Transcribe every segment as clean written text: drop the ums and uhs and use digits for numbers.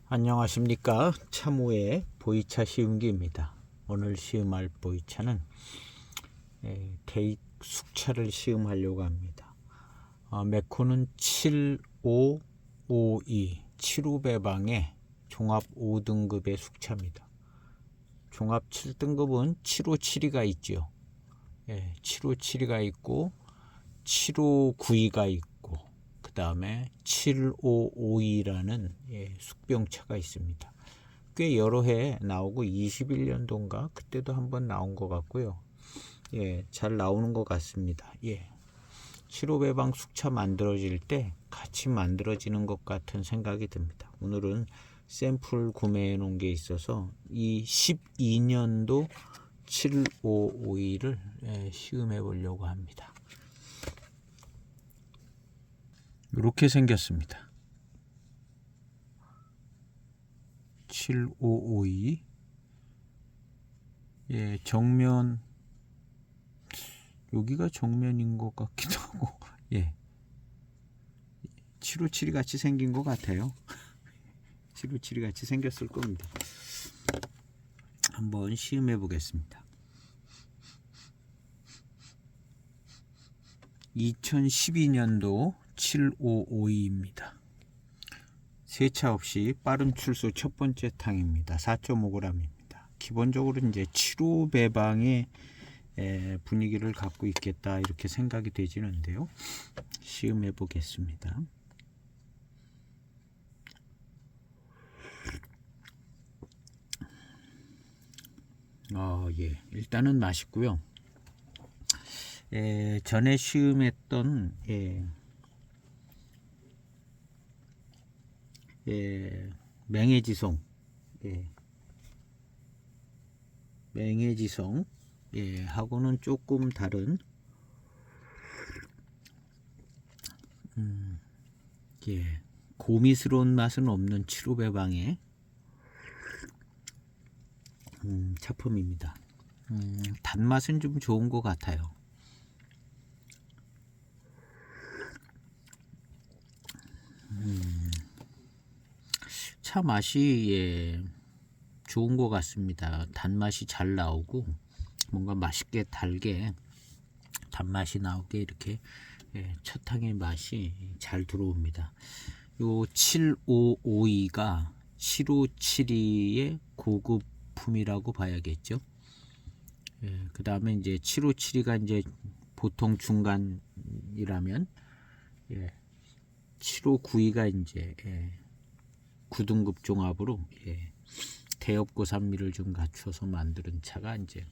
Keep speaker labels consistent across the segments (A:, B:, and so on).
A: 안녕하십니까. 참우의 보이차 시음기입니다. 오늘 시음할 보이차는 대익 숙차를 시음하려고 합니다. 메코는 7552 7호배방의 종합 5등급의 숙차입니다. 종합 7등급은 7572가 있죠. 7572가 있고 7592가 있고 그 다음에 7552라는 숙병차가 있습니다. 꽤 여러 해 나오고 21년도인가 그때도 한번 나온 것 같고요. 잘 나오는 것 같습니다. 7호배방 숙차 만들어질 때 같이 만들어지는 것 같은 생각이 듭니다. 오늘은 샘플 구매해 놓은 게 있어서 이 12년도 7552를 시음해 보려고 합니다. 이렇게 생겼습니다. 7552 정면 여기가 정면인 것 같기도 하고 757이 같이 생긴 것 같아요. 757이 같이 생겼을 겁니다. 한번 시음해 보겠습니다. 2012년도 7552입니다. 세차 없이 빠른 출소 첫 번째 탕입니다. 4.5g입니다. 기본적으로 이제 7호 배방의 분위기를 갖고 있겠다 이렇게 생각이 되지는데요. 시음해 보겠습니다. 일단은 맛있고요. 전에 시음했던 맹해지송 맹해지송 하고는 조금 다른 고미스러운 맛은 없는 7호배방의 차품입니다. 단맛은 좀 좋은 것 같아요. 차 맛이 좋은 것 같습니다. 단맛이 잘 나오고 뭔가 맛있게 달게 단맛이 나오게 이렇게 첫 탕의 맛이 잘 들어옵니다. 요 7552가 7572의 고급품이라고 봐야겠죠. 그 다음에 이제 7572가 이제 보통 중간이라면 7592가 이제 9등급 종합으로 대엽고산미를 좀 갖춰서 만드는 차가 이제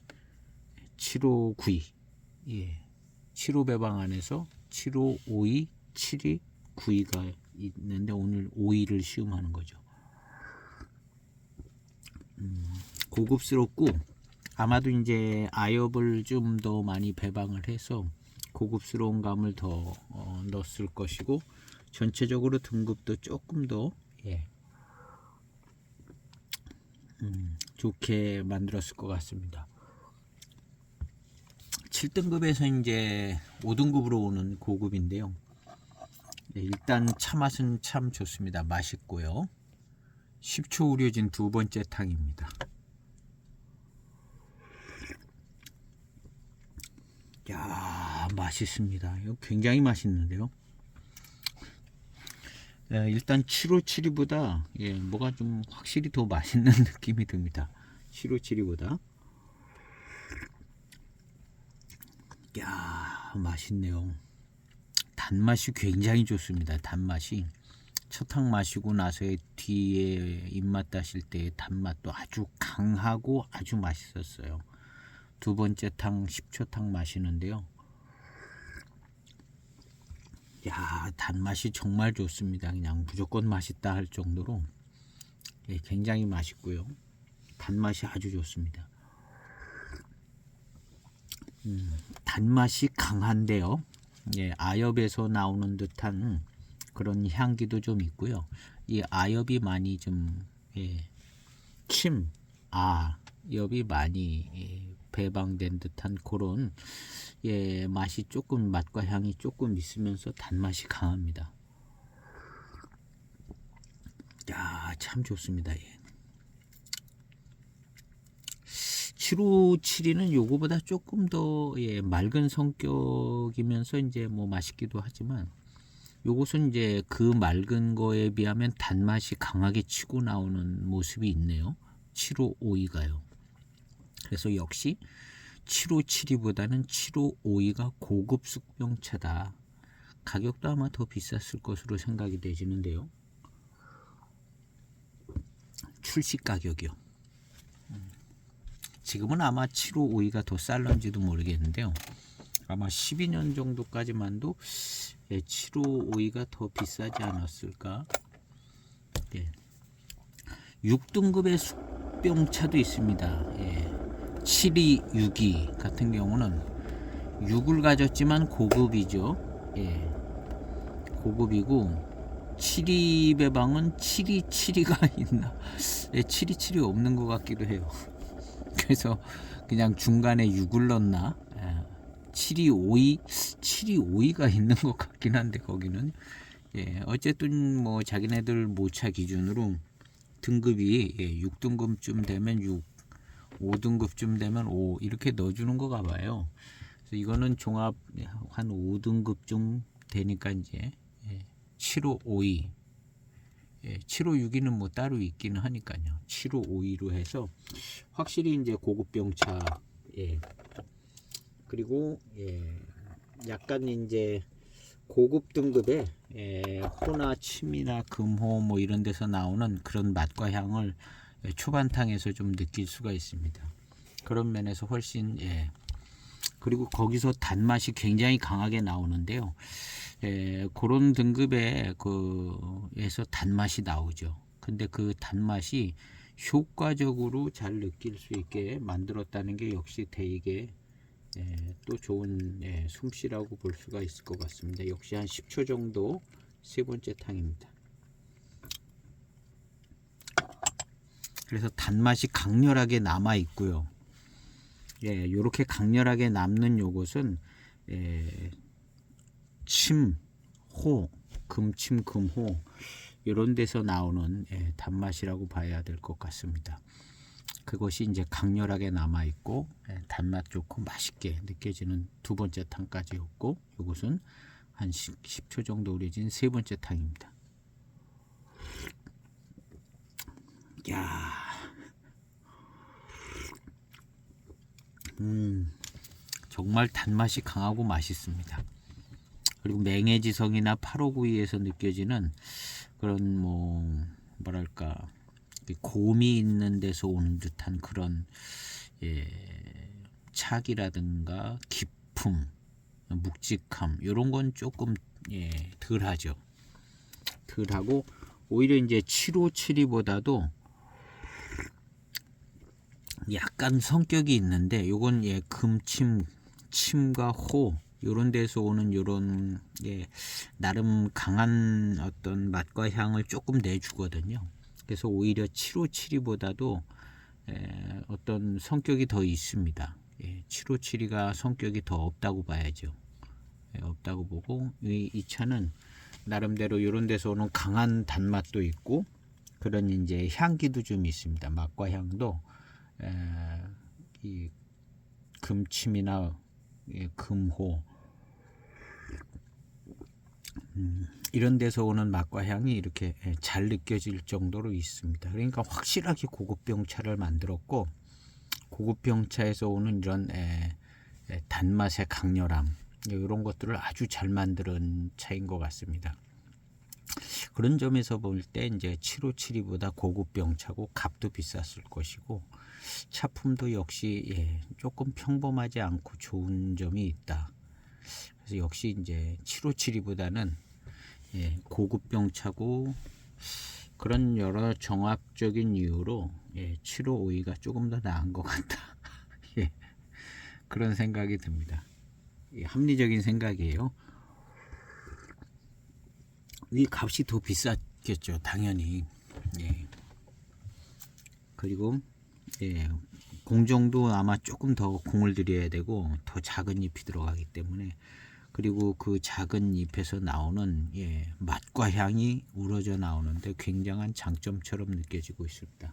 A: 7592 75배방 안에서 7552, 7292가 있는데 오늘 52를 시음하는 거죠. 고급스럽고 아마도 이제 아엽을 좀 더 많이 배방을 해서 고급스러운 감을 더 넣었을 것이고 전체적으로 등급도 조금 더 좋게 만들었을 것 같습니다. 7등급에서 이제 5등급으로 오는 고급인데요. 일단 차 맛은 참 좋습니다. 맛있고요. 10초 우려진 두 번째 탕입니다. 맛있습니다. 이거 굉장히 맛있는데요. 일단 7572보다 뭐가 좀 확실히 더 맛있는 느낌이 듭니다. 7572보다 맛있네요. 단맛이 굉장히 좋습니다. 단맛이 첫 탕 마시고 나서 뒤에 입맛 다실 때 단맛도 아주 강하고 아주 맛있었어요. 두 번째 탕 10초 탕 마시는데요. 단맛이 정말 좋습니다. 그냥 무조건 맛있다 할 정도로 굉장히 맛있고요. 단맛이 아주 좋습니다. 단맛이 강한데요. 아엽에서 나오는 듯한 그런 향기도 좀 있고요. 이 아엽이 많이 좀 아엽이 많이 배방된 듯한 그런 맛이 조금 맛과 향이 조금 있으면서 단맛이 강합니다. 야, 참 좋습니다. 예. 7572는 요거보다 조금 더 맑은 성격이면서 이제 뭐 맛있기도 하지만 요것은 이제 그 맑은 거에 비하면 단맛이 강하게 치고 나오는 모습이 있네요. 7552가요. 그래서 역시 7572보다는 7552가 고급 숙병차다. 가격도 아마 더 비쌌을 것으로 생각이 되지는데요. 출시 가격이요. 지금은 아마 7552가 더 쌀런지도 모르겠는데요. 아마 12년 정도까지만도 7552가 더 비싸지 않았을까. 6등급의 숙병차도 있습니다. 7262 같은 경우는 6을 가졌지만 고급이죠. 고급이고 72배방은 727가 있나? 727이 없는 것 같기도 해요. 그래서 그냥 중간에 6을 넣나? 7252가 있는 것 같긴 한데 거기는 어쨌든 뭐 자기네들 모차 기준으로 등급이 6등급쯤 되면 6, 5등급쯤 되면 5 이렇게 넣어주는 거 가봐요. 그래서 이거는 종합 한 5등급쯤 되니까 이제 7552 7562는 뭐 따로 있기는 하니까요. 7552로 해서 확실히 이제 고급병차. 그리고 약간 이제 고급 등급의 호나 침이나 금호 뭐 이런 데서 나오는 그런 맛과 향을 초반탕에서 좀 느낄 수가 있습니다. 그런 면에서 훨씬 그리고 거기서 단맛이 굉장히 강하게 나오는데요. 그런 등급의 에서 단맛이 나오죠. 근데 그 단맛이 효과적으로 잘 느낄 수 있게 만들었다는 게 역시 되게 또 좋은 솜씨라고 볼 수가 있을 것 같습니다. 역시 한 10초 정도 세 번째 탕입니다. 그래서 단맛이 강렬하게 남아 있고요. 이렇게 강렬하게 남는 요것은 침, 호, 금침, 금호 이런 데서 나오는 단맛이라고 봐야 될 것 같습니다. 그것이 이제 강렬하게 남아 있고 단맛 좋고 맛있게 느껴지는 두 번째 탕까지였고, 이것은 한 10초 정도 우려진 세 번째 탕입니다. 야, 정말 단맛이 강하고 맛있습니다. 그리고 맹해지성이나 8592에서 느껴지는 그런 뭐랄까 곰이 있는 데서 오는 듯한 그런 착이라든가 기품, 묵직함 이런 건 조금 덜하죠. 덜하고 오히려 이제 7572보다도 약간 성격이 있는데 요건 금침, 침과 호 요런 데서 오는 요런 나름 강한 어떤 맛과 향을 조금 내주거든요. 그래서 오히려 7572보다도 어떤 성격이 더 있습니다. 7572가 성격이 더 없다고 봐야죠. 없다고 보고 이 차는 나름대로 이런 데서 오는 강한 단맛도 있고 그런 이제 향기도 좀 있습니다. 맛과 향도 이 금침이나 금호 이런 데서 오는 맛과 향이 이렇게 잘 느껴질 정도로 있습니다. 그러니까 확실하게 고급병차를 만들었고 고급병차에서 오는 이런 단맛의 강렬함 이런 것들을 아주 잘 만든 차인 것 같습니다. 그런 점에서 볼 때 이제 7572보다 고급병차고 값도 비쌌을 것이고 차품도 역시 조금 평범하지 않고 좋은 점이 있다. 그래서 역시 이제 7572보다는 고급병차고 그런 여러 정확적인 이유로 7552가 조금 더 나은 것 같다. 그런 생각이 듭니다. 합리적인 생각이에요. 이 값이 더 비쌌겠죠, 당연히. 그리고 공정도 아마 조금 더 공을 들여야 되고 더 작은 잎이 들어가기 때문에 그리고 그 작은 잎에서 나오는 맛과 향이 우러져 나오는데 굉장한 장점처럼 느껴지고 있습니다.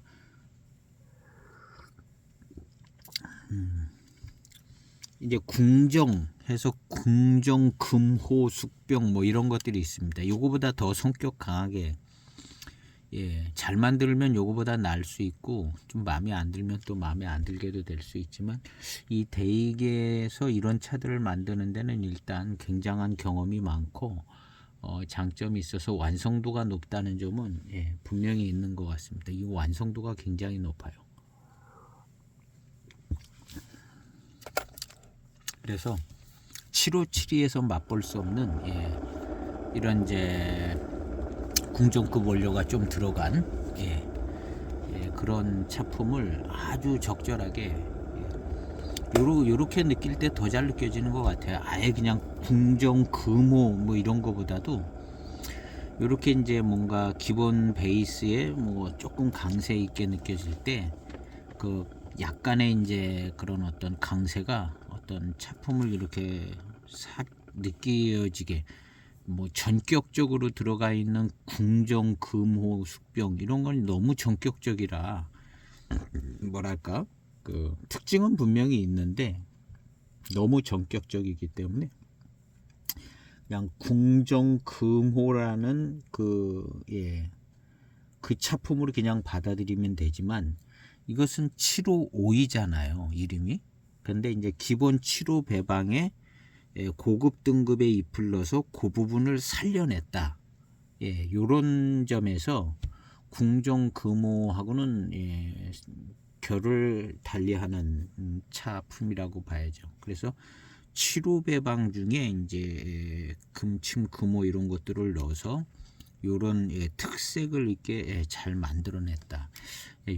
A: 이제 궁정 해서 궁정, 금호, 숙병 뭐 이런 것들이 있습니다. 요거보다 더 성격 강하게 잘 만들면 요거보다 나을 수 있고, 좀 마음에 안 들면 또 마음에 안 들게도 될 수 있지만, 이 대익에서 이런 차들을 만드는 데는 일단 굉장한 경험이 많고 장점이 있어서 완성도가 높다는 점은 분명히 있는 것 같습니다. 이 완성도가 굉장히 높아요. 그래서 7572에서 맛볼 수 없는 이런 이제 궁정급 원료가 좀 들어간 그런 차품을 아주 적절하게 요렇게 느낄 때 더 잘 느껴지는 것 같아요. 아예 그냥 궁정, 금호 뭐 이런 거보다도 요렇게 이제 뭔가 기본 베이스에 뭐 조금 강세 있게 느껴질 때 그 약간의 이제 그런 어떤 강세가 어떤 차품을 이렇게 싹 느껴지게, 뭐 전격적으로 들어가 있는 궁정, 금호, 숙병 이런 건 너무 전격적이라 뭐랄까 그 특징은 분명히 있는데 너무 전격적이기 때문에 그냥 궁정, 금호라는 그 차품으로 그냥 받아들이면 되지만, 이것은 755이잖아요 이름이. 근데 이제 기본 7호 배방에 고급 등급의 잎을 넣어서 그 부분을 살려냈다. 요런 점에서 궁정, 금호하고는 결을 달리하는 차품이라고 봐야죠. 그래서 7호 배방 중에 이제 금침, 금호 이런 것들을 넣어서 요런 특색을 있게 잘 만들어냈다.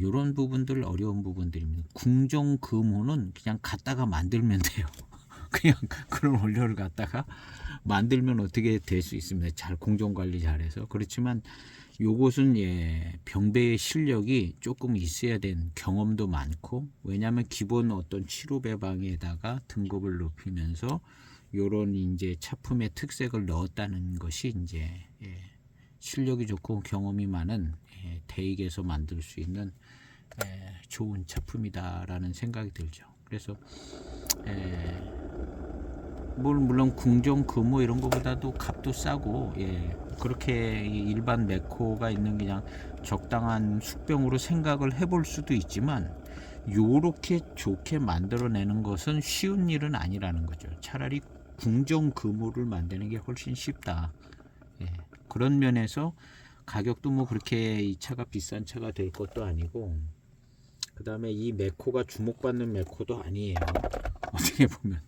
A: 요런 부분들 어려운 부분들입니다. 궁정, 금호는 그냥 갖다가 만들면 돼요. 그냥 그런 원료를 갖다가 만들면 어떻게 될 수 있습니다. 잘 공정 관리 잘해서. 그렇지만 요것은 병배의 실력이 조금 있어야 된, 경험도 많고, 왜냐하면 기본 어떤 7호 배방에다가 등급을 높이면서 요런 이제 차품의 특색을 넣었다는 것이 이제 실력이 좋고 경험이 많은 대익에서 만들 수 있는 좋은 차품이다라는 생각이 들죠. 그래서 물론 궁정, 금호 이런 거보다도 값도 싸고 그렇게 일반 메코가 있는 그냥 적당한 숙병으로 생각을 해볼 수도 있지만, 요렇게 좋게 만들어내는 것은 쉬운 일은 아니라는 거죠. 차라리 궁정, 금호를 만드는 게 훨씬 쉽다. 그런 면에서 가격도 뭐 그렇게 이 차가 비싼 차가 될 것도 아니고, 그 다음에 이 메코가 주목받는 메코도 아니에요 어떻게 보면.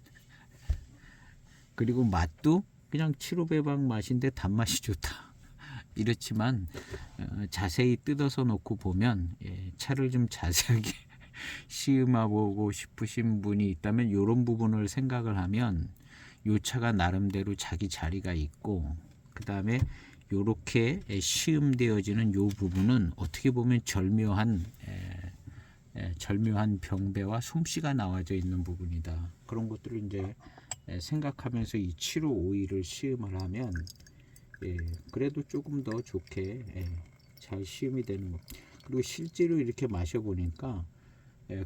A: 그리고 맛도 그냥 7호 배방 맛인데 단맛이 좋다. 이렇지만 자세히 뜯어서 놓고 보면 차를 좀 자세하게 시음해보고 싶으신 분이 있다면 이런 부분을 생각을 하면 이 차가 나름대로 자기 자리가 있고, 그 다음에 이렇게 시음되어지는 이 부분은 어떻게 보면 절묘한 병배와 솜씨가 나와져 있는 부분이다. 그런 것들을 이제 생각하면서 이 7551을 시음을 하면 그래도 조금 더 좋게 잘 시음이 되는 것. 그리고 실제로 이렇게 마셔보니까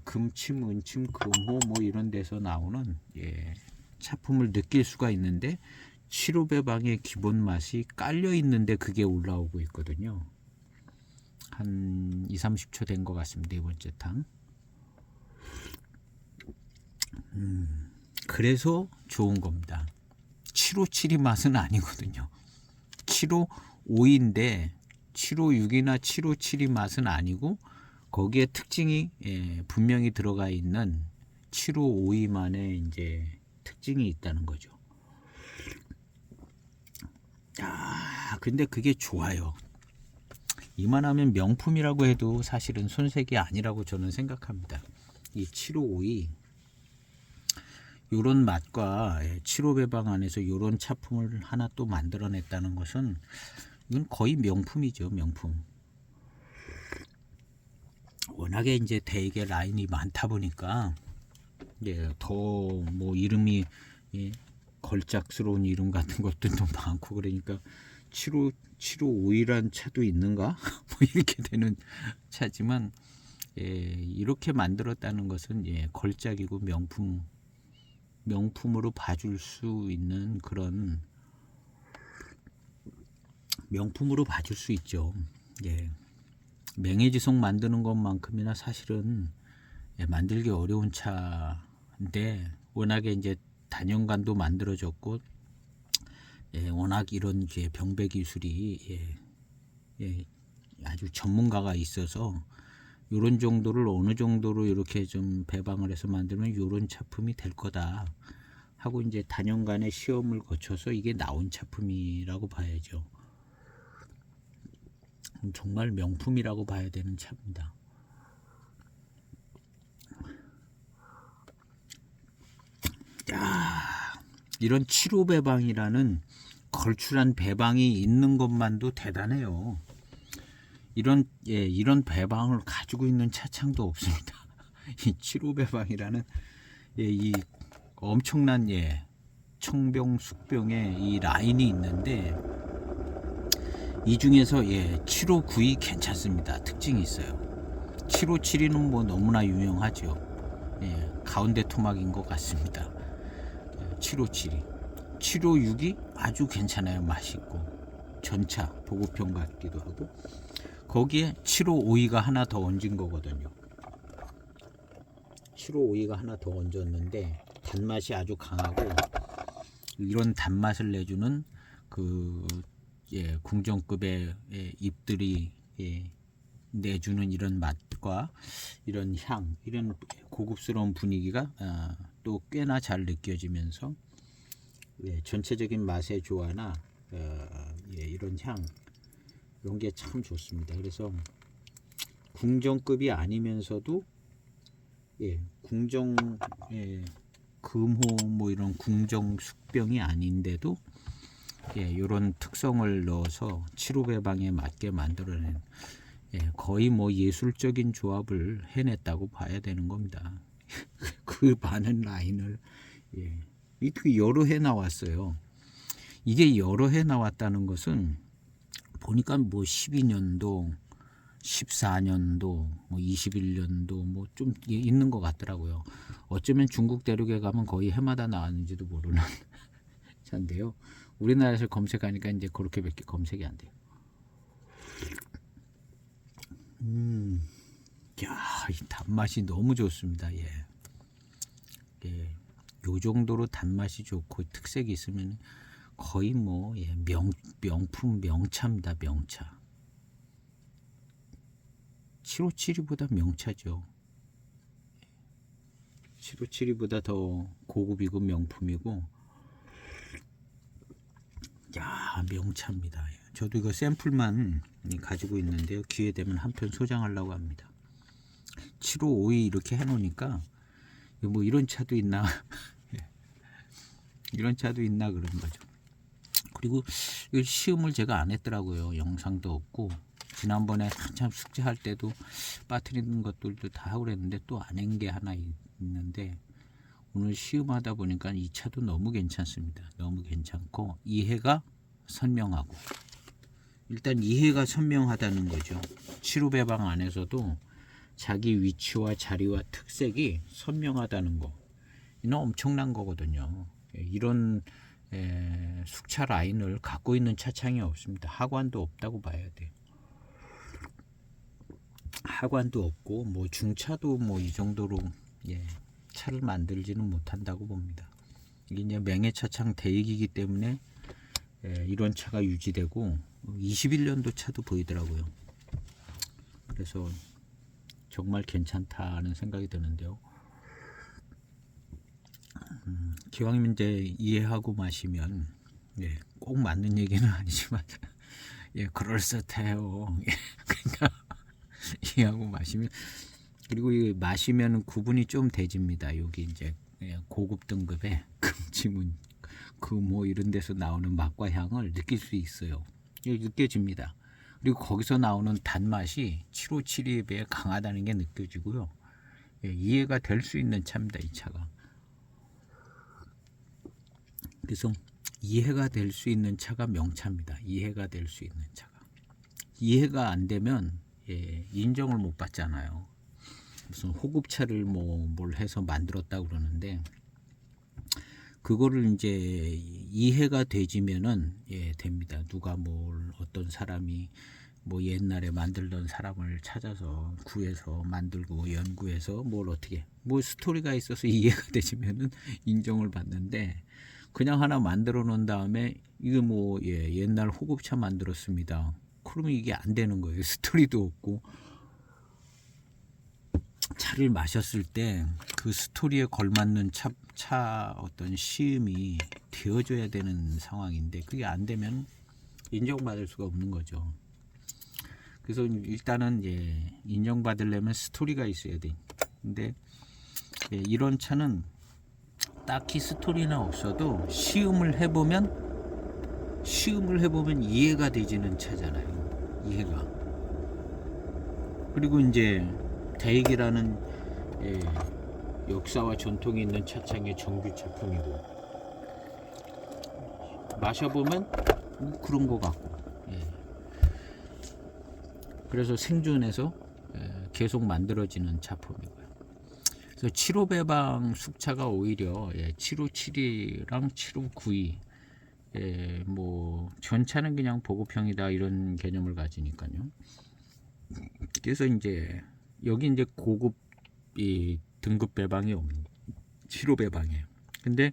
A: 금침, 은침, 금호 뭐 이런 데서 나오는 차품을 느낄 수가 있는데, 7호 배방의 기본 맛이 깔려 있는데 그게 올라오고 있거든요. 한 2-30초 된 것 같습니다. 네 번째 탕. 그래서 좋은 겁니다. 757이 맛은 아니거든요. 755인데 756이나 757이 맛은 아니고, 거기에 특징이 분명히 들어가 있는 752만의 이제 특징이 있다는 거죠. 근데 그게 좋아요. 이만하면 명품이라고 해도 사실은 손색이 아니라고 저는 생각합니다. 이 752 요런 맛과 7호 배방 안에서 요런 차품을 하나 또 만들어냈다는 것은 이건 거의 명품이죠. 명품. 워낙에 이제 대개 라인이 많다 보니까 더 뭐 이름이 걸작스러운 이름 같은 것들도 많고 그러니까 75이란 차도 있는가? 뭐 이렇게 되는 차지만 이렇게 만들었다는 것은 걸작이고 명품으로 봐줄 수 있는 그런 명품으로 봐줄 수 있죠. 맹해지송 만드는 것만큼이나 사실은 만들기 어려운 차인데 워낙에 이제 단연간도 만들어졌고 워낙 이런 병배 기술이 아주 전문가가 있어서 이런 정도를 어느 정도로 이렇게 좀 배방을 해서 만들면 이런 차품이 될 거다 하고 이제 단연간의 시험을 거쳐서 이게 나온 차품이라고 봐야죠. 정말 명품이라고 봐야 되는 차입니다. 이런 7호 배방이라는 걸출한 배방이 있는 것만도 대단해요. 이런 배방을 가지고 있는 차창도 없습니다. 이 7호 배방이라는 이 엄청난 청병 숙병의 이 라인이 있는데 이 중에서 7호 9이 괜찮습니다. 특징이 있어요. 7호 7이는 뭐 너무나 유명하죠. 가운데 토막인 것 같습니다. 7호 7이 7호 6이 아주 괜찮아요. 맛있고 전차 보급형 같기도 하고 거기에 7호 5이가 하나 더 얹은 거거든요. 7호 5이가 하나 더 얹었는데 단맛이 아주 강하고 이런 단맛을 내주는 그 궁정급의 잎들이 내주는 이런 맛과 이런 향, 이런 고급스러운 분위기가 또 꽤나 잘 느껴지면서 전체적인 맛의 조화나 이런 향 이런 게 참 좋습니다. 그래서 궁정급이 아니면서도 궁정 금호 뭐 이런 궁정 숙병이 아닌데도 이런 특성을 넣어서 7호 배방에 맞게 만들어낸 거의 뭐 예술적인 조합을 해냈다고 봐야 되는 겁니다. 그 많은 라인을 이렇게 여러 해 나왔어요. 이게 여러 해 나왔다는 것은 보니까 뭐 12년도, 14년도, 뭐 21년도 뭐 좀 있는 것 같더라고요. 어쩌면 중국 대륙에 가면 거의 해마다 나왔는지도 모르는 차인데요. 우리나라에서 검색하니까 이제 그렇게밖에 검색이 안 돼요. 이 단맛이 너무 좋습니다. 요 정도로 단맛이 좋고 특색이 있으면 거의 뭐 명품 명차입니다. 명차. 757이보다 명차죠. 757이보다 더 고급이고 명품이고 명차입니다. 저도 이거 샘플만 가지고 있는데요. 기회 되면 한 편 소장하려고 합니다. 7552 이렇게 해놓으니까 뭐 이런 차도 있나 이런 차도 있나 그런 거죠. 그리고 시음을 제가 안 했더라고요. 영상도 없고 지난번에 한참 숙제할 때도 빠뜨리는 것들도 다 하고 그랬는데 또 안 한 게 하나 있는데 오늘 시음하다 보니까 이 차도 너무 괜찮습니다. 너무 괜찮고 이해가 선명하고 일단 이해가 선명하다는 거죠. 7호 배방 안에서도 자기 위치와 자리와 특색이 선명하다는 거 이는 엄청난 거거든요. 이런 숙차 라인을 갖고 있는 차창이 없습니다. 하관도 없다고 봐야 돼요. 하관도 없고 뭐 중차도 뭐 이 정도로 차를 만들지는 못한다고 봅니다. 이게 이제 맹해차창 대익이기 때문에 이런 차가 유지되고 21년도 차도 보이더라고요. 그래서 정말 괜찮다는 생각이 드는데요. 기왕이면 이제 이해하고 마시면 꼭 맞는 얘기는 아니지만 그럴듯해요. 그러니까 이해하고 마시면 그리고 이 마시면 구분이 좀 되집니다. 여기 이제 고급 등급의 금지문 뭐 이런 데서 나오는 맛과 향을 느낄 수 있어요. 느껴집니다. 그리고 거기서 나오는 단맛이 757에 비해 강하다는 게 느껴지고요. 이해가 될 수 있는 차입니다. 이 차가. 그래서 이해가 될 수 있는 차가 명차입니다. 이해가 될 수 있는 차가. 이해가 안 되면 인정을 못 받잖아요. 무슨 호급차를 뭘 해서 만들었다 그러는데 그거를 이제 이해가 되지면은 됩니다. 누가 어떤 사람이 옛날에 만들던 사람을 찾아서 구해서 만들고 연구해서 어떻게 스토리가 있어서 이해가 되지면은 인정을 받는데 그냥 하나 만들어 놓은 다음에 이게 옛날 호급차 만들었습니다. 그러면 이게 안 되는 거예요. 스토리도 없고 차를 마셨을 때 그 스토리에 걸맞는 차 어떤 시음이 되어줘야 되는 상황인데 그게 안 되면 인정받을 수가 없는 거죠. 그래서 일단은 인정받으려면 스토리가 있어야 돼. 근데 이런 차는 딱히 스토리는 없어도 시음을 해보면 이해가 되지는 차잖아요. 이해가. 그리고 이제 대익이라는 역사와 전통이 있는 차창의 정규 제품이고 마셔보면 그런 거 같고 그래서 생존해서 계속 만들어지는 차품이고요. 그래서 75배방 숙차가 오히려 757이랑 7592 전차는 그냥 보급형이다 이런 개념을 가지니까요. 그래서 이제 여기 이제 고급 등급 배방이 없는 75배방이에요. 근데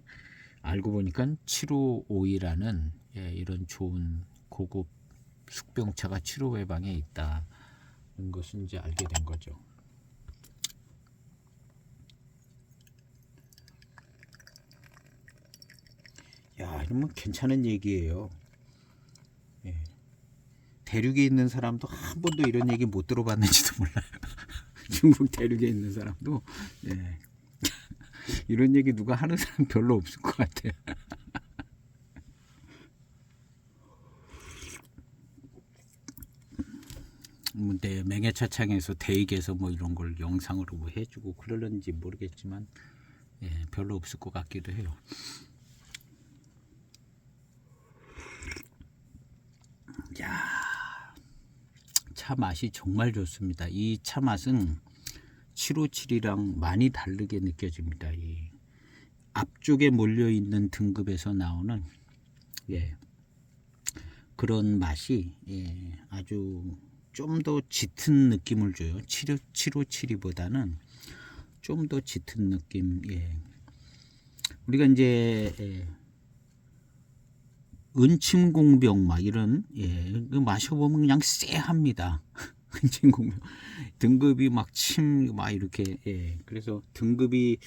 A: 알고 보니까 7552라는 이런 좋은 고급 숙병차가 75배방에 있다는 것을 이제 알게 된 거죠. 야, 이러면 괜찮은 얘기예요. 대륙에 있는 사람도 한 번도 이런 얘기 못 들어봤는지도 몰라요. 중국 대륙에 있는 사람도 이런 얘기 누가 하는 사람 별로 없을 것 같아요. 맹해차창에서 대익에서 이런 걸 영상으로 해주고 그러는지 모르겠지만 별로 없을 것 같기도 해요. 야, 차 맛이 정말 좋습니다. 이 차 맛은 757이랑 많이 다르게 느껴집니다. 이 앞쪽에 몰려 있는 등급에서 나오는 그런 맛이 아주 좀 더 짙은 느낌을 줘요. 757보다는 좀 더 짙은 느낌. 우리가 이제 은침공병 이런 마셔보면 그냥 쎄합니다. 은침공병 등급이 침 이렇게 그래서 등급이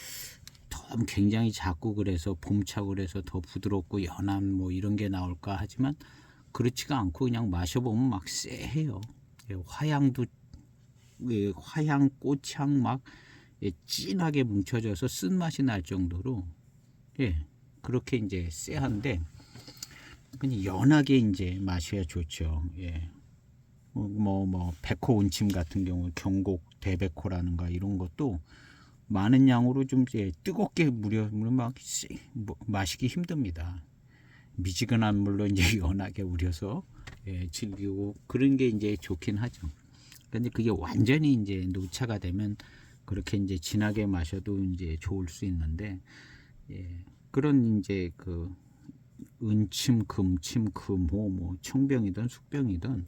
A: 더 굉장히 작고 그래서 봄차 그래서 더 부드럽고 연한 이런 게 나올까 하지만 그렇지가 않고 그냥 마셔보면 쎄해요. 화향도 화향 꽃향 진하게 뭉쳐져서 쓴맛이 날 정도로 그렇게 이제 쎄한데 그냥 연하게 이제 마셔야 좋죠. 백호 온침 같은 경우 경곡 대백호라는가 이런 것도 많은 양으로 좀 이제 뜨겁게 무려 마시기 힘듭니다. 미지근한 물로 이제 연하게 우려서 즐기고 그런 게 이제 좋긴 하죠. 근데 그게 완전히 이제 노차가 되면 그렇게 이제 진하게 마셔도 이제 좋을 수 있는데 그런 이제 그 은침, 금침, 금호 청병이든 숙병이든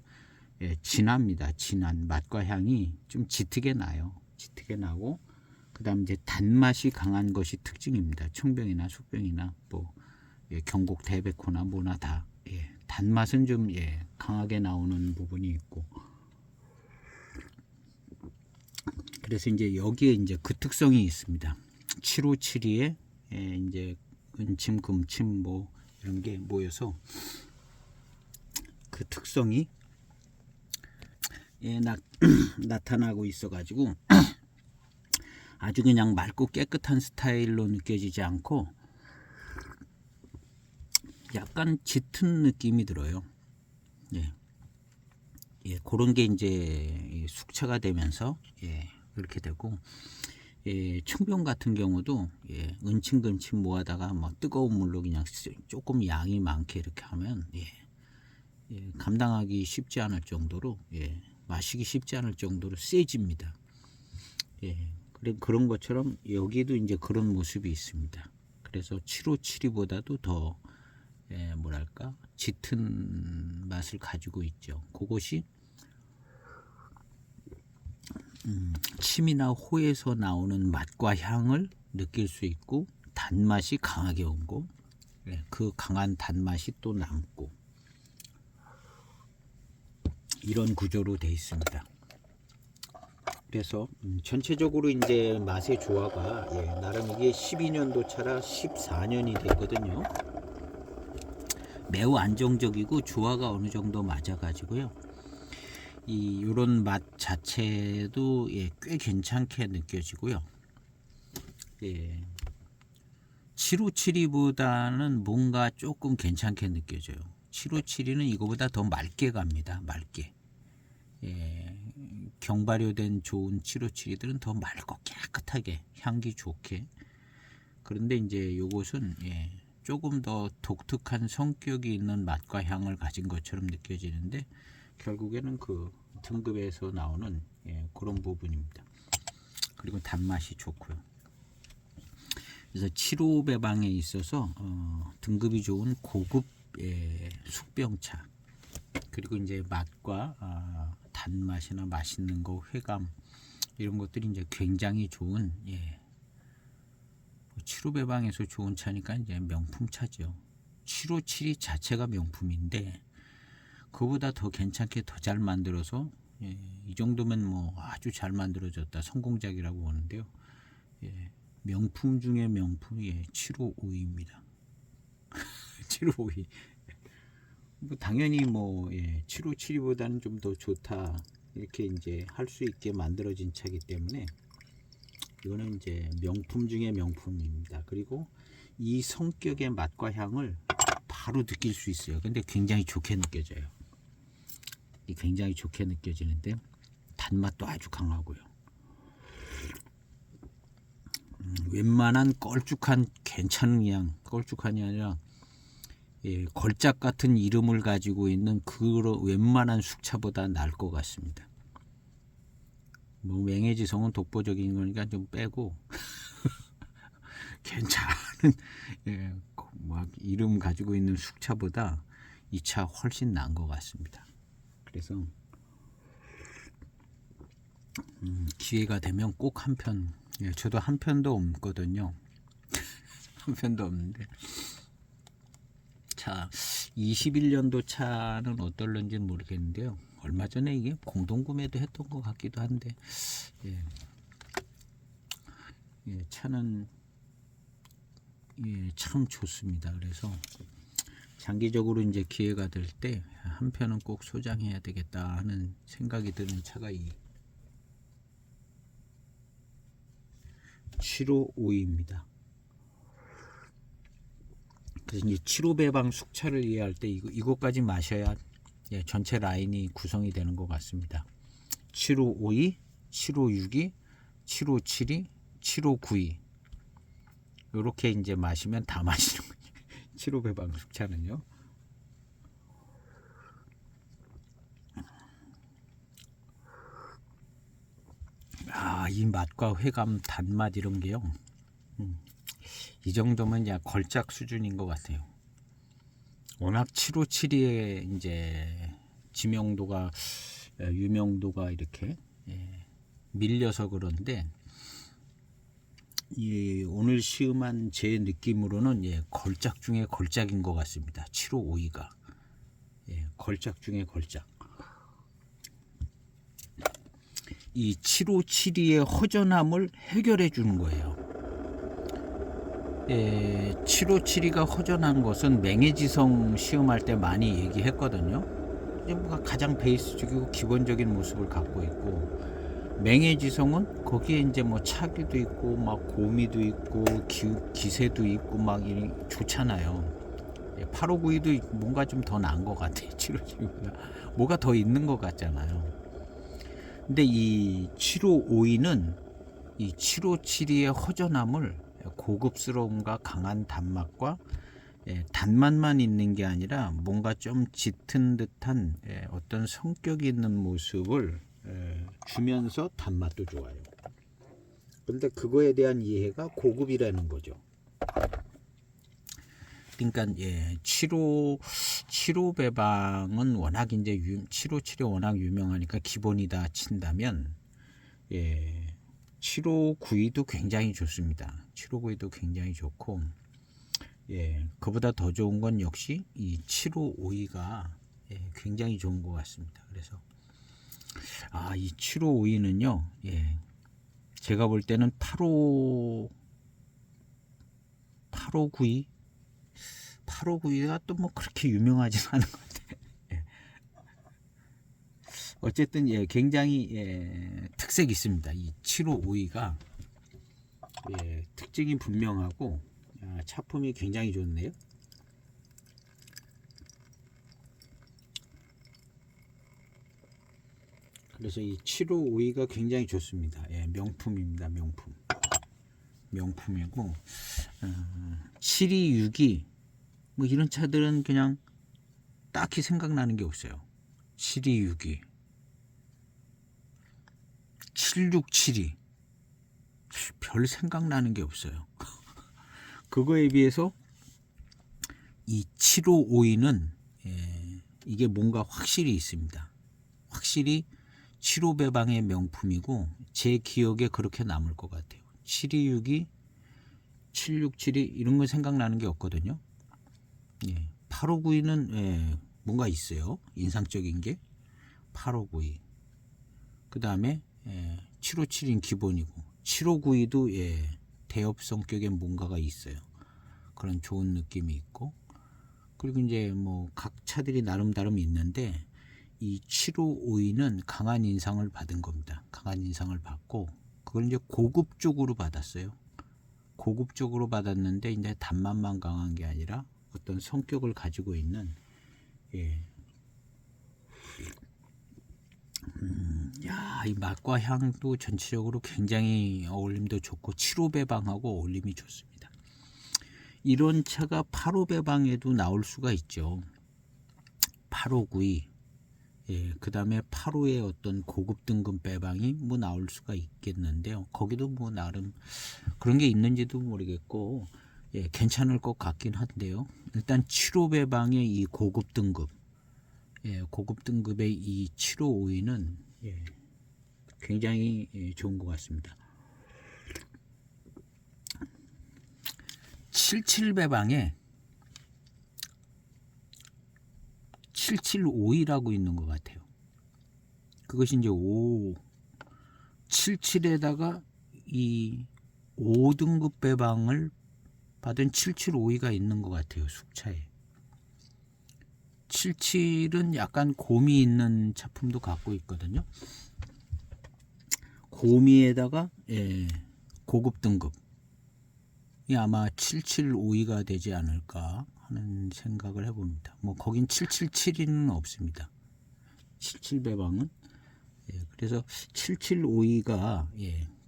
A: 진합니다. 진한 맛과 향이 좀 짙게 나요. 짙게 나고 그다음 이제 단맛이 강한 것이 특징입니다. 청병이나 숙병이나 경곡 대백호나 뭐나 다 단맛은 좀 강하게 나오는 부분이 있고 그래서 이제 여기에 이제 그 특성이 있습니다. 7572에 이제 은침, 금침 이런 게 모여서 그 특성이 나타나고 있어가지고 아주 그냥 맑고 깨끗한 스타일로 느껴지지 않고 약간 짙은 느낌이 들어요. 그런 게 이제 숙차가 되면서 그렇게 되고 청병 같은 경우도 은침근침 모아다가 뭐 뜨거운 물로 그냥 조금 양이 많게 이렇게 하면 감당하기 쉽지 않을 정도로 마시기 쉽지 않을 정도로 세집니다. 그런 것처럼 여기도 이제 그런 모습이 있습니다. 그래서 7572보다도 더 뭐랄까 짙은 맛을 가지고 있죠. 그것이 침이나 호에서 나오는 맛과 향을 느낄 수 있고 단맛이 강하게 오고 그 강한 단맛이 또 남고 이런 구조로 되어 있습니다. 그래서 전체적으로 이제 맛의 조화가 나름 이게 12년도 차라 14년이 됐거든요. 매우 안정적이고 조화가 어느 정도 맞아 가지고요. 요런 맛 자체도 꽤 괜찮게 느껴지고요. 7572보다는 뭔가 조금 괜찮게 느껴져요. 7572는 이거보다 더 맑게 갑니다. 맑게. 경발효된 좋은 7572들은 더 맑고 깨끗하게 향기 좋게. 그런데 이제 요것은 조금 더 독특한 성격이 있는 맛과 향을 가진 것처럼 느껴지는데 결국에는 그 등급에서 나오는 그런 부분입니다. 그리고 단맛이 좋고요. 그래서 7호배방에 있어서 등급이 좋은 고급 숙병차 그리고 이제 맛과 단맛이나 맛있는 거 회감 이런 것들이 이제 굉장히 좋은 7호배방에서 좋은 차니까 이제 명품 차죠. 757이 자체가 명품인데 그보다 더 괜찮게 더 잘 만들어서 이 정도면 뭐 아주 잘 만들어졌다 성공작이라고 보는데요. 명품 중에 명품이 7552입니다. 7552. 뭐 당연히 뭐 7572보다는 좀 더 좋다 이렇게 이제 할 수 있게 만들어진 차이기 때문에 이거는 이제 명품 중에 명품입니다. 그리고 이 성격의 맛과 향을 바로 느낄 수 있어요. 근데 굉장히 좋게 느껴져요. 굉장히 좋게 느껴지는데 단맛도 아주 강하고요. 웬만한 걸쭉한 괜찮은 양, 걸쭉한이 아니라 걸작 같은 이름을 가지고 있는 그런 웬만한 숙차보다 나을 것 같습니다. 뭐 맹해지성은 독보적인 거니까 좀 빼고 괜찮은 막 이름 가지고 있는 숙차보다 이 차 훨씬 나은 것 같습니다. 그래서 기회가 되면 꼭 한 편, 저도 한 편도 없거든요. 한 편도 없는데 자 21년도 차는 어떨런지는 모르겠는데요. 얼마 전에 이게 공동구매도 했던 것 같기도 한데 차는 참 좋습니다. 그래서 장기적으로 이제 기회가 될 때 한 편은 꼭 소장해야 되겠다 하는 생각이 드는 차가 이 7552입니다. 그래서 이제 75배방 숙차를 이해할 때 이것까지 마셔야 전체 라인이 구성이 되는 것 같습니다. 7552, 7562, 7572, 7592 이렇게 이제 마시면 다 마시는 거예요. 75배방 숙차는요. 이 맛과 회감, 단맛 이런 게요. 이 정도면 이제 걸작 수준인 것 같아요. 워낙 7572의 이제 지명도가 유명도가 이렇게 밀려서 그런데 오늘 시음한 제 느낌으로는 걸작 중에 걸작인 것 같습니다. 7552가 걸작 중에 걸작. 이 7572의 허전함을 해결해 주는 거예요. 7572가 허전한 것은 맹해지성 시음할 때 많이 얘기했거든요. 가장 베이스적이고 기본적인 모습을 갖고 있고 맹해지성은 거기에 이제 뭐 차기도 있고 막 고미도 있고 기세도 있고 막 좋잖아요. 8592도 뭔가 좀 더 나은 것 같아요. 7572보다 뭐가 더 있는 것 같잖아요. 근데 이 7552는 이 757의 허전함을 고급스러움과 강한 단맛과 단맛만 있는 게 아니라 뭔가 좀 짙은 듯한 어떤 성격이 있는 모습을 주면서 단맛도 좋아요. 그런데 그거에 대한 이해가 고급이라는 거죠. 그러니까 7호 배방은 워낙 이제 757이 워낙 유명하니까 기본이다 친다면 7호9도 굉장히 좋습니다. 7호9도 굉장히 좋고 그보다 더 좋은 건 역시 이 7호5가 굉장히 좋은 것 같습니다. 그래서 이 7호5는요 제가 볼 때는 8호9가 또 뭐 그렇게 유명하진 않은 것 같아요. 어쨌든 굉장히 특색이 있습니다. 이 7호5가 특징이 분명하고 차품이 굉장히 좋네요. 그래서 이 7호5가 굉장히 좋습니다. 명품입니다. 명품이고 726이 뭐 이런 차들은 그냥 딱히 생각나는 게 없어요. 726이 767이 별 생각나는 게 없어요. 그거에 비해서 이 7호5는 이게 뭔가 확실히 있습니다. 확실히 7호 배방의 명품이고 제 기억에 그렇게 남을 것 같아요. 726이 767이 이런 거 생각나는 게 없거든요. 8592는 뭔가 있어요. 인상적인 게 8592. 그 다음에 757인 기본이고 7592도 대업 성격의 뭔가가 있어요. 그런 좋은 느낌이 있고 그리고 이제 뭐 각 차들이 나름 있는데 이 7552는 강한 인상을 받은 겁니다. 강한 인상을 받고 그걸 이제 고급 쪽으로 받았어요. 고급 쪽으로 받았는데 이제 단맛만 강한 게 아니라 어떤 성격을 가지고 있는 이 맛과 향도 전체적으로 굉장히 어울림도 좋고 7호 배방하고 어울림이 좋습니다. 이런 차가 8호 배방에도 나올 수가 있죠. 8592 그 다음에 8호의 어떤 고급 등급 배방이 뭐 나올 수가 있겠는데요. 거기도 뭐 나름 그런 게 있는지도 모르겠고 괜찮을 것 같긴 한데요. 일단 7호 배방의 이 고급 등급 고급 등급의 이 7호5는 굉장히 좋은 것 같습니다. 77 배방에 775이라고 있는 것 같아요. 그것이 이제 77에다가 이 5등급 배방을 받은 775가 있는 것 같아요. 숙차에. 77은 약간 곰이 있는 차품도 갖고 있거든요. 곰이에다가 고급 등급이 아마 775가 되지 않을까 하는 생각을 해봅니다. 뭐 거긴 777은 없습니다. 77 배방은 그래서 775가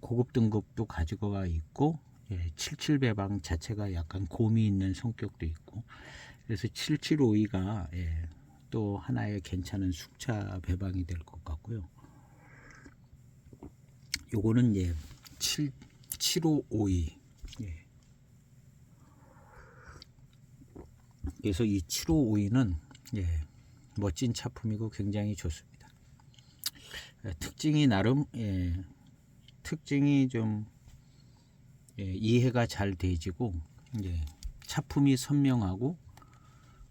A: 고급 등급도 가지고가 있고 77 배방 자체가 약간 곰이 있는 성격도 있고 그래서 775가 또 하나의 괜찮은 숙차 배방이 될 것 같고요. 요거는 7552 그래서 이 7552는 멋진 차품이고 굉장히 좋습니다. 특징이 나름 특징이 좀 이해가 잘 되지고 차품이 선명하고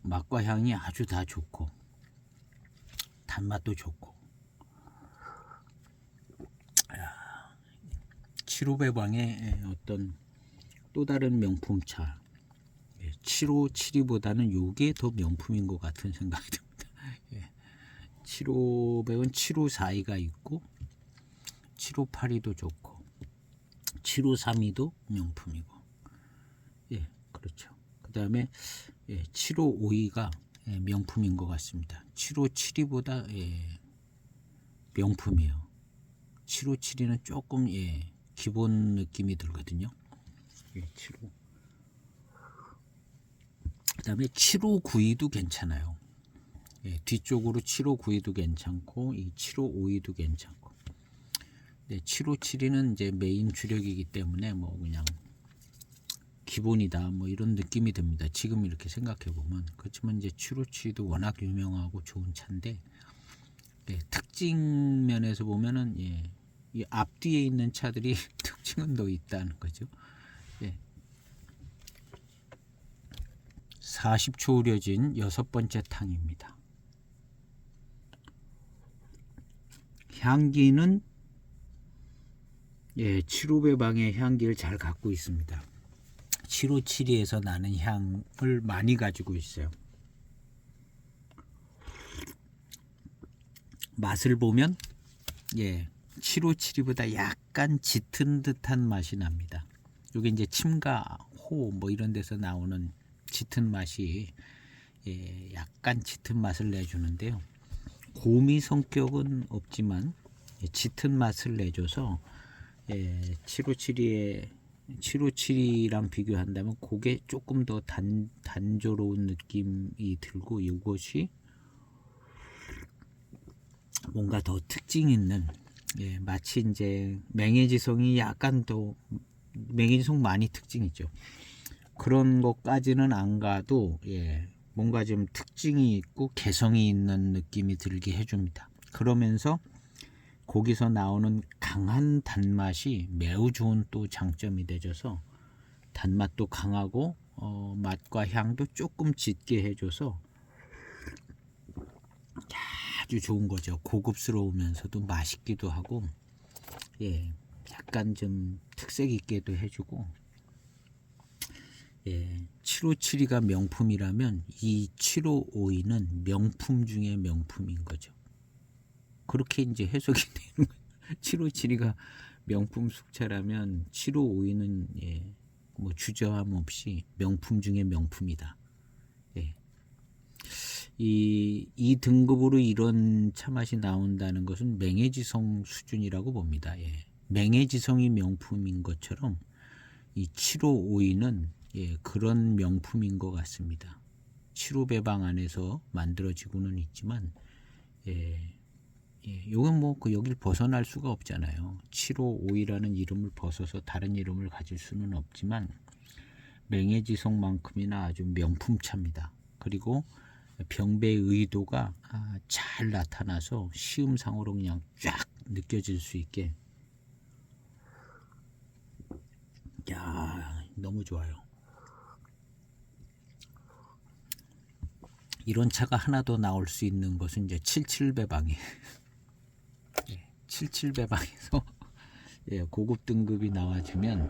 A: 맛과 향이 아주 다 좋고 단맛도 좋고 7호 배방의 어떤 또 다른 명품차 757보다는 요게 더 명품인 것 같은 생각이 듭니다. 7호백은 7호42가 있고 7호82도 좋고 7호32도 명품이고 그렇죠. 그 다음에 7호52가 명품인 것 같습니다. 7호72보다 명품이에요. 7호72는 조금 기본 느낌이 들거든요. 7호. 그다음에 7592도 괜찮아요. 뒤쪽으로 7592도 괜찮고 이 7552도 괜찮고. 7572는 이제 메인 주력이기 때문에 뭐 그냥 기본이다 뭐 이런 느낌이 듭니다. 지금 이렇게 생각해 보면. 그렇지만 이제 7572도 워낙 유명하고 좋은 차인데 특징 면에서 보면은 이 앞뒤에 있는 차들이 특징은 더 있다는 거죠. 40초 우려진 6번째 탕입니다. 향기는 7호배방의 향기를 잘 갖고 있습니다. 7572에서 나는 향을 많이 가지고 있어요. 맛을 보면 7572보다 약간 짙은 듯한 맛이 납니다. 이게 이제 침과 호 뭐 이런 데서 나오는 짙은 맛이 약간 짙은 맛을 내주는데요. 고미 성격은 없지만 짙은 맛을 내줘서 7572랑 비교한다면 그게 조금 더 단조로운 느낌이 들고 이것이 뭔가 더 특징 있는 마치 이제 맹해지성이 약간 더 맹해지성 많이 특징 있죠. 그런 것까지는 안 가도 뭔가 좀 특징이 있고 개성이 있는 느낌이 들게 해줍니다. 그러면서 거기서 나오는 강한 단맛이 매우 좋은 또 장점이 되줘서 단맛도 강하고 맛과 향도 조금 짙게 해줘서 아주 좋은 거죠. 고급스러우면서도 맛있기도 하고 약간 좀 특색 있게도 해주고 7572가 명품이라면 이 7552는 명품 중에 명품인 거죠. 그렇게 이제 해석이 되는 거예요. 7572가 명품 숙차라면 7552는 뭐 주저함 없이 명품 중에 명품이다. 이 등급으로 이런 차맛이 나온다는 것은 맹해지성 수준이라고 봅니다. 맹해지성이 명품인 것처럼 이 7552는 그런 명품인 것 같습니다. 7호배방 안에서 만들어지고는 있지만 이건 뭐 여길 벗어날 수가 없잖아요. 7552라는 이름을 벗어서 다른 이름을 가질 수는 없지만 맹해지성만큼이나 아주 명품차입니다. 그리고 병배의 의도가 잘 나타나서 시음상으로 그냥 쫙 느껴질 수 있게 너무 좋아요. 이런 차가 하나 더 나올 수 있는 것은 이제 77배방이에요. 77배방에서 고급 등급이 나와주면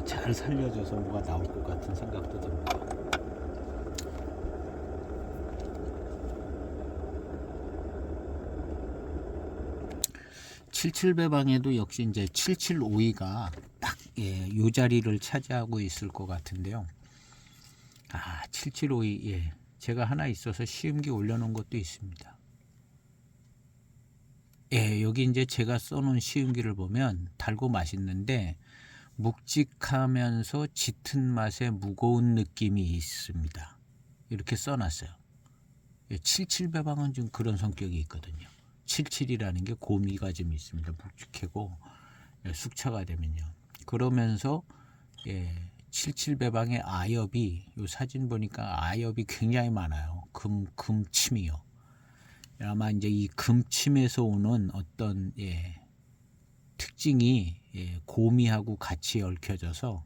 A: 잘 살려줘서 뭐가 나올 것 같은 생각도 듭니다. 칠칠배방에도 역시 이제 7752가 딱 요 자리를 차지하고 있을 것 같은데요. 7752 제가 하나 있어서 시음기 올려놓은 것도 있습니다. 여기 이제 제가 써놓은 시음기를 보면 달고 맛있는데 묵직하면서 짙은 맛에 무거운 느낌이 있습니다. 이렇게 써놨어요. 77배방은 좀 그런 성격이 있거든요. 77이라는 게 고미가 좀 있습니다. 묵직하고 숙차가 되면요. 그러면서 77배방의 아엽이 요 사진 보니까 아엽이 굉장히 많아요. 금침이요. 아마 이제 이 금침에서 오는 어떤 특징이 고미하고 같이 얽혀져서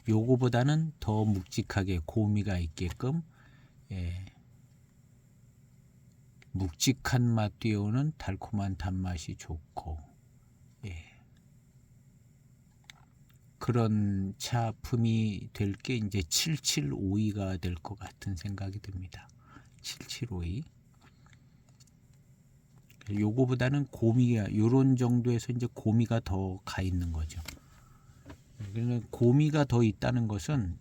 A: 요거보다는 더 묵직하게 고미가 있게끔 묵직한 맛 띄우는 달콤한 단맛이 좋고 그런 차품이 될 게 이제 7752가 될 것 같은 생각이 듭니다. 7752 요거보다는 고미가 요런 정도에서 이제 고미가 더 가 있는 거죠. 그러면 고미가 더 있다는 것은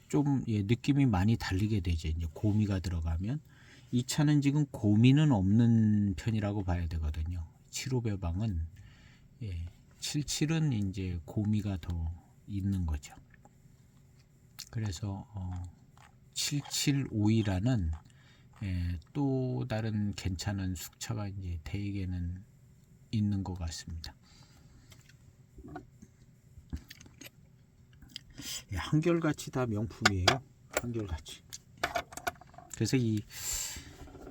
A: 좀 느낌이 많이 달리게 되죠. 이제 고미가 들어가면 이 차는 지금 고민은 없는 편이라고 봐야 되거든요. 75배방은 77은 이제 고미가 더 있는 거죠. 그래서 775이라는 또 다른 괜찮은 숙차가 이제 대익에는 있는 것 같습니다. 한결같이 다 명품이에요. 한결같이. 그래서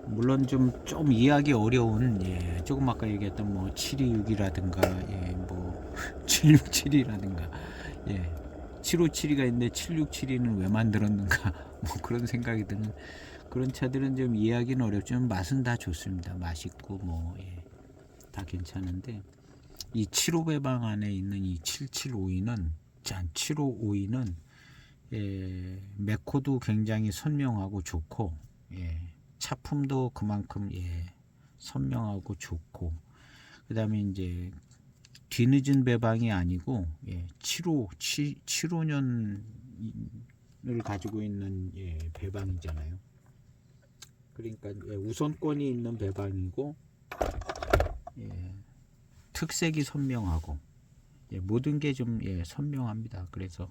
A: 물론 좀 이해하기 어려운 조금 아까 얘기했던 뭐 726이라든가 뭐 767이라든가 757이가 있는데 767이는 왜 만들었는가 뭐 그런 생각이 드는 그런 차들은 좀 이해하기는 어렵지만 맛은 다 좋습니다. 맛있고 뭐 다 괜찮은데 이 75배방 안에 있는 이 7752는 7552는 메코도 굉장히 선명하고 좋고 차품도 그만큼 선명하고 좋고 그 다음에 이제 뒤늦은 배방이 아니고 75년을 가지고 있는 배방이잖아요. 그러니까 우선권이 있는 배방이고 특색이 선명하고 모든 게 좀 선명합니다. 그래서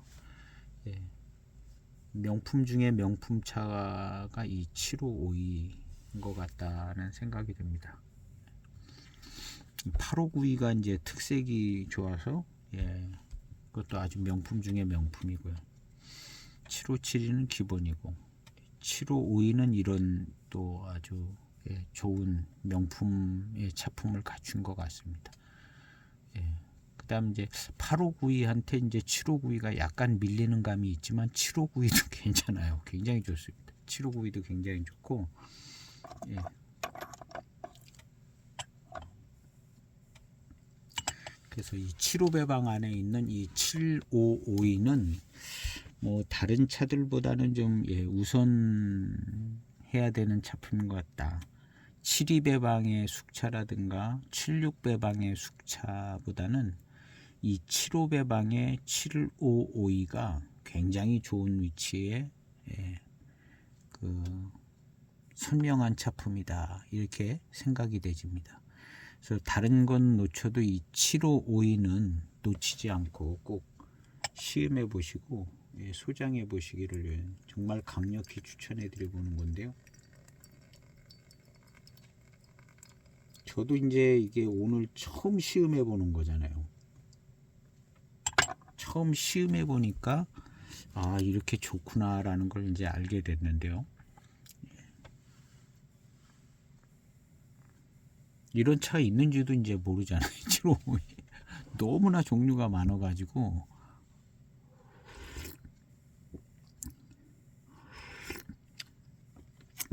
A: 명품 중에 명품차가 이 7552인 것 같다는 생각이 듭니다. 8592가 이제 특색이 좋아서 그것도 아주 명품 중에 명품이고요. 7572는 기본이고 7552는 이런 또 아주 좋은 명품의 차품을 갖춘 것 같습니다. 그 다음 이제 8592한테 이제 7592가 약간 밀리는 감이 있지만 7592도 괜찮아요. 굉장히 좋습니다. 7592도 굉장히 좋고 그래서 이 75배방 안에 있는 이 7552는 뭐 다른 차들보다는 좀 우선해야 되는 차품인 것 같다. 72배방의 숙차라든가 76배방의 숙차보다는 이 75배방의 7552가 굉장히 좋은 위치에 그 선명한 차품이다 이렇게 생각이 되집니다. 그래서 다른 건 놓쳐도 이 7552는 놓치지 않고 꼭 시음해 보시고 소장해 보시기를 정말 강력히 추천해 드리는 건데요. 저도 이제 이게 오늘 처음 시음해 보는 거잖아요. 처음 시음해 보니까 아 이렇게 좋구나라는 걸 이제 알게 됐는데요. 이런 차 있는지도 이제 모르잖아요. 7552 너무나 종류가 많아가지고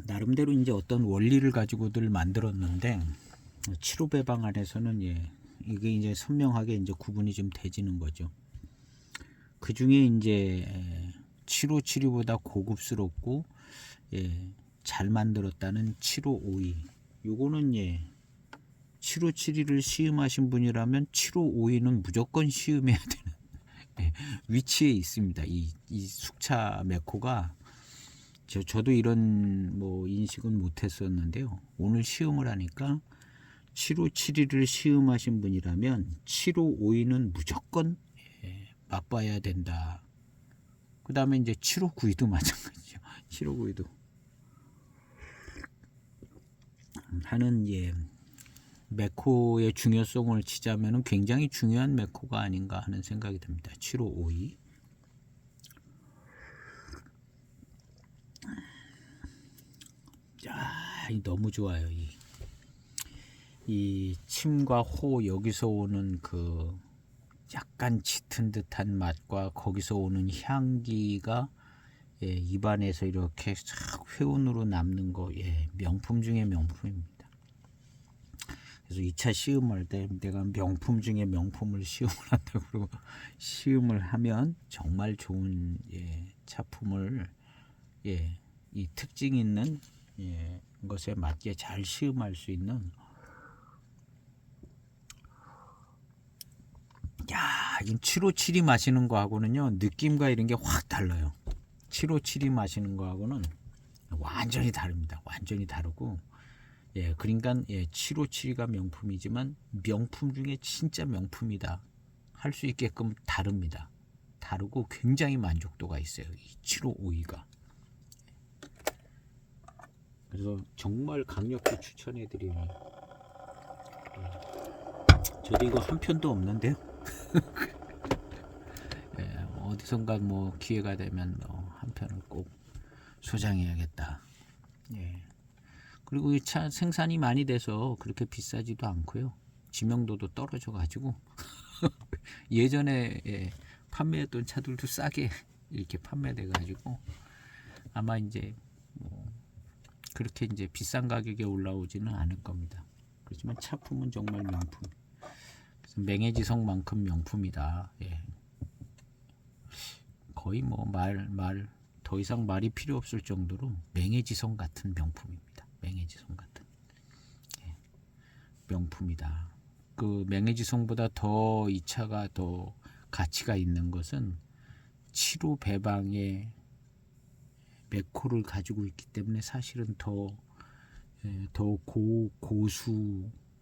A: 나름대로 이제 어떤 원리를 가지고들 만들었는데 75배방 안에서는 이게 이제 선명하게 이제 구분이 좀 되지는 거죠. 그 중에 이제 7572보다 고급스럽고 잘 만들었다는 7552. 요거는 7572를 시음하신 분이라면 7552는 무조건 시음해야 되는 위치에 있습니다. 이 숙차 메코가 저도 이런 뭐 인식은 못했었는데요. 오늘 시음을 하니까 7572를 시음하신 분이라면 7552는 무조건 맛봐야 된다. 그 다음에 이제 7592도 마찬가지죠. 7592도 하는 메코의 중요성을 치자면 굉장히 중요한 메코가 아닌가 하는 생각이 듭니다. 7552. 너무 좋아요. 이 침과 호 여기서 오는 그 약간 짙은 듯한 맛과 거기서 오는 향기가 입안에서 이렇게 싹 회운으로 남는 거 명품 중에 명품입니다. 그래서 2차 시음할 때 내가 명품 중에 명품을 시음을 한다고 그러고 시음을 하면 정말 좋은 차품을 이 특징 있는 것에 맞게 잘 시음할 수 있는 지금 757이 마시는 거하고는요 느낌과 이런 게 확 달라요. 757이 마시는 거하고는 완전히 다릅니다. 완전히 다르고 예, 그러니까 예, 757가 명품이지만 명품 중에 진짜 명품이다 할 수 있게끔 다릅니다. 다르고 굉장히 만족도가 있어요. 이 7552가. 그래서 정말 강력히 추천해드리는. 저도 이거 한 편도 없는데요. 예, 어디선가 뭐 기회가 되면 한 편을 꼭 소장해야겠다. 예. 그리고 이 차 생산이 많이 돼서 그렇게 비싸지도 않고요. 지명도도 떨어져 가지고 예전에 예, 판매했던 차들도 싸게 이렇게 판매돼 가지고 아마 이제 뭐 그렇게 이제 비싼 가격에 올라오지는 않을 겁니다. 그렇지만 차품은 정말 명품. 그래서 맹해지성만큼 명품이다. 예. 거의 뭐 더 이상 말이 필요 없을 정도로 맹해지성 같은 명품입니다. 맹해지성 같은 명품이다. 그 맹해지성보다 더 이 차가 더 가치가 있는 것은 7호 배방의 메코를 가지고 있기 때문에 사실은 더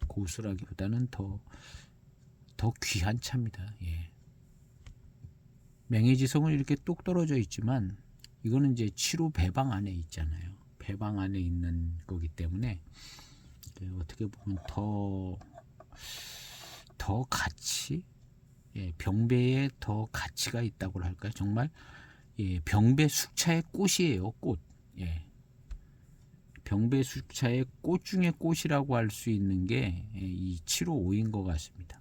A: 고수라기보다는 더 귀한 차입니다. 예. 맹해지성은 이렇게 뚝 떨어져 있지만 이거는 이제 7호 배방 안에 있잖아요. 배방 안에 있는 거기 때문에 어떻게 보면 더 가치, 예, 병배에 더 가치가 있다고 할까요? 정말 예, 병배 숙차의 꽃이에요. 꽃. 예. 병배 숙차의 꽃 중에 꽃이라고 할 수 있는 게 이 755인 것 같습니다.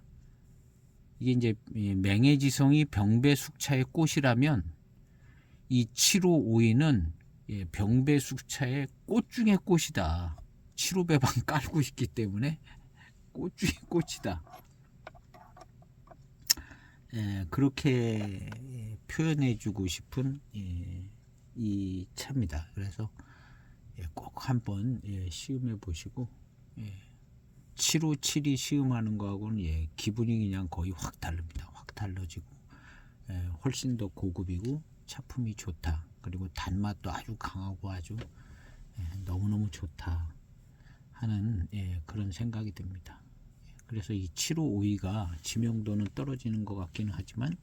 A: 이게 이제 맹해지성이 병배 숙차의 꽃이라면 이 7552는 예, 병배 숙차의 꽃 중에 꽃이다. 7호배방 깔고 있기 때문에 꽃 중에 꽃이다. 예, 그렇게 표현해주고 싶은 예, 이 차입니다. 그래서 예, 꼭 한번 예, 시음해 보시고 예, 757이 시음하는 거하고는 예, 기분이 그냥 거의 확 다릅니다. 확 달라지고 예, 훨씬 더 고급이고 차품이 좋다. 그리고 단맛도 아주 강하고 아주 예, 너무너무 좋다 하는 예, 그런 생각이 듭니다. 그래서 이 7552가 지명도는 떨어지는 것 같기는 하지만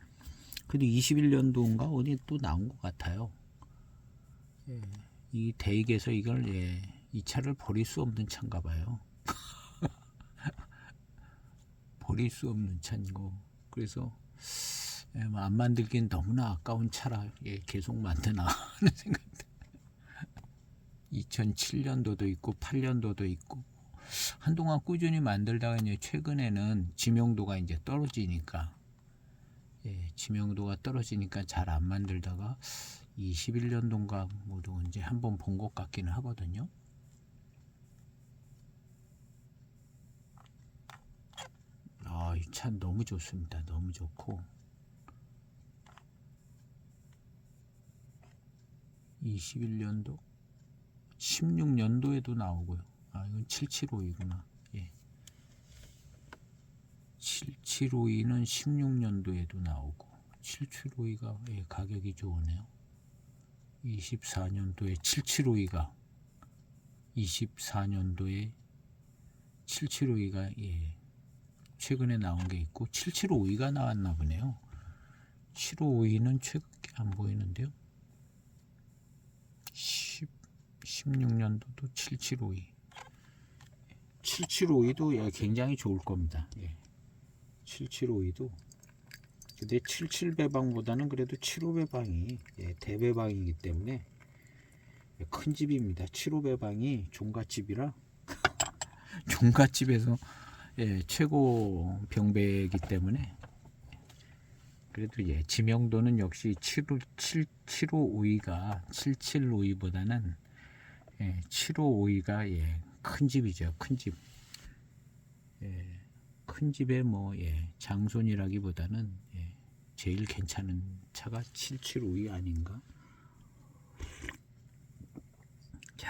A: 그래도 21년도인가 어디 또 나온 것 같아요. 예, 이 대익에서 이걸 예, 이 차를 버릴 수 없는 차인가 봐요. 버릴 수 없는 차이고 그래서 예, 뭐 안 만들긴 너무나 아까운 차라 예, 계속 만드나 하는 생각들. 2007년도도 있고 8년도도 있고 한동안 꾸준히 만들다가 이제 최근에는 지명도가 이제 떨어지니까 예, 지명도가 떨어지니까 잘 안 만들다가 21년도인가 모두 이제 한번 본 것 같기는 하거든요. 이 차 너무 좋습니다. 너무 좋고 21년도 16년도에도 나오고요. 이건 7752구나. 예. 7752는 16년도에도 나오고 7752가 예, 가격이 좋으네요. 24년도에 7752가 24년도에 7752가 예, 최근에 나온 게 있고 7752가 나왔나 보네요. 7552는 최근 게 안 보이는데요. 16년도도 7752. 7752도 예, 굉장히 좋을 겁니다. 예. 7752도. 근데 77배방보다는 그래도 75배방이 예, 대배방이기 때문에 예, 큰 집입니다. 75배방이 종갓집이라 종갓집에서 예, 최고 병배이기 때문에 그래도 예, 지명도는 역시 7552가 7752보다는 예, 7552가 예, 큰 집이죠. 큰 집. 예, 큰 집에 뭐 예, 장손이라기보다는 예, 제일 괜찮은 차가 7752 아닌가? 자,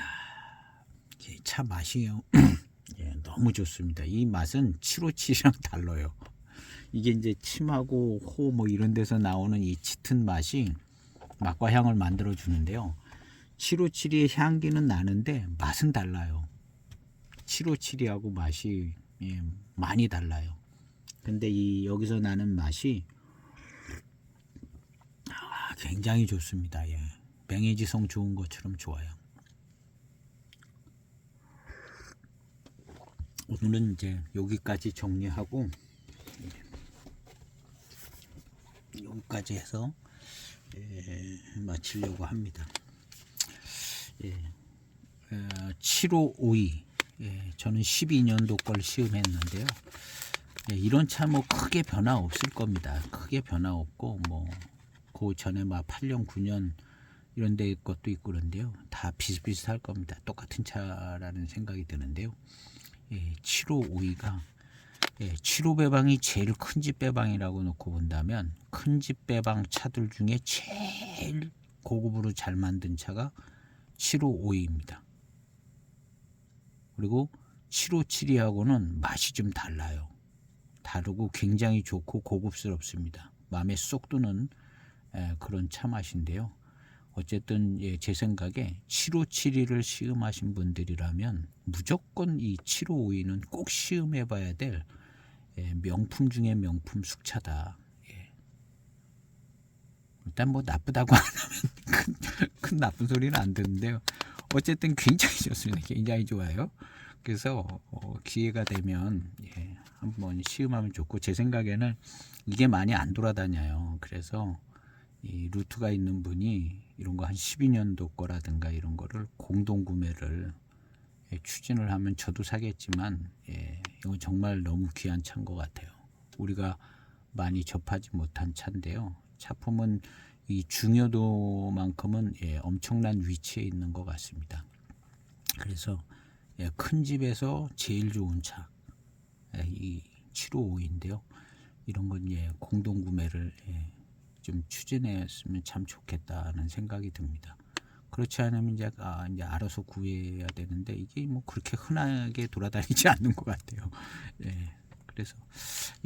A: 차 맛이요. 예, 너무 좋습니다. 이 맛은 757이랑 달라요. 이게 이제 침하고 호 뭐 이런 데서 나오는 이 짙은 맛이 맛과 향을 만들어 주는데요. 757의 향기는 나는데 맛은 달라요. 757이하고 맛이 많이 달라요. 근데 이 여기서 나는 맛이 굉장히 좋습니다. 예. 맹해지성 좋은 것처럼 좋아요. 오늘은 이제 여기까지 정리하고 여기까지 해서 마치려고 합니다. 7552 저는 12년도 걸 시음했는데요. 이런 차 뭐 크게 변화 없을 겁니다. 크게 변화 없고 뭐 그 전에 막 8년 9년 이런 데 것도 있고 그런데요. 다 비슷비슷할 겁니다. 똑같은 차라는 생각이 드는데요. 7552가 7호 배방이 제일 큰 집 배방이라고 놓고 본다면 큰 집 배방 차들 중에 제일 고급으로 잘 만든 차가 7552입니다. 그리고 757이하고는 맛이 좀 달라요. 다르고 굉장히 좋고 고급스럽습니다. 마음에 쏙 드는 그런 차 맛인데요. 어쨌든 제 생각에 7572를 시음하신 분들이라면 무조건 이 7552는 꼭 시음해 봐야 될 명품 중에 명품 숙차다. 일단 뭐 나쁘다고 안 하면 큰 나쁜 소리는 안 듣는데요. 어쨌든 굉장히 좋습니다. 굉장히 좋아요. 그래서 기회가 되면 한번 시음하면 좋고, 제 생각에는 이게 많이 안 돌아다녀요. 그래서 이 루트가 있는 분이 이런 거 한 12년도 거라든가 이런 거를 공동 구매를 추진을 하면 저도 사겠지만 이건 정말 너무 귀한 차인 것 같아요. 우리가 많이 접하지 못한 차인데요. 차품은 이 중요도만큼은 엄청난 위치에 있는 것 같습니다. 그래서 큰 집에서 제일 좋은 차, 이 7552인데요. 이런 건 공동 구매를 좀 추진했으면 참 좋겠다는 생각이 듭니다. 그렇지 않으면 이제 알아서 구해야 되는데 이게 뭐 그렇게 흔하게 돌아다니지 않는 것 같아요. 그래서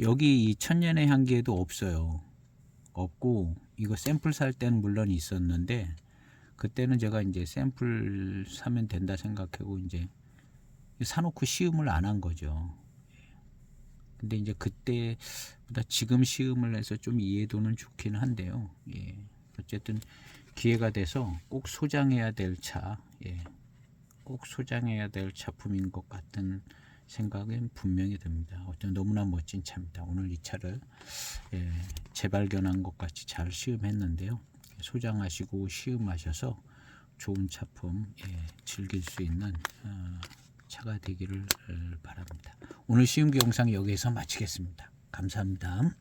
A: 여기 이 천년의 향기에도 없어요. 없고, 이거 샘플 살 때는 물론 있었는데 그때는 제가 이제 샘플 사면 된다 생각하고 이제 사놓고 시음을 안 한 거죠. 근데 이제 그때보다 지금 시음을 해서 좀 이해도는 좋긴 한데요. 어쨌든 기회가 돼서 꼭 소장해야 될 차, 꼭 소장해야 될 차품인 것 같은 생각은 분명히 듭니다. 어쨌든 너무나 멋진 차입니다. 오늘 이 차를 재발견한 것 같이 잘 시음했는데요. 소장하시고 시음하셔서 좋은 차품 즐길 수 있는 차가 되기를 바랍니다. 오늘 시음기 영상 여기에서 마치겠습니다. 감사합니다.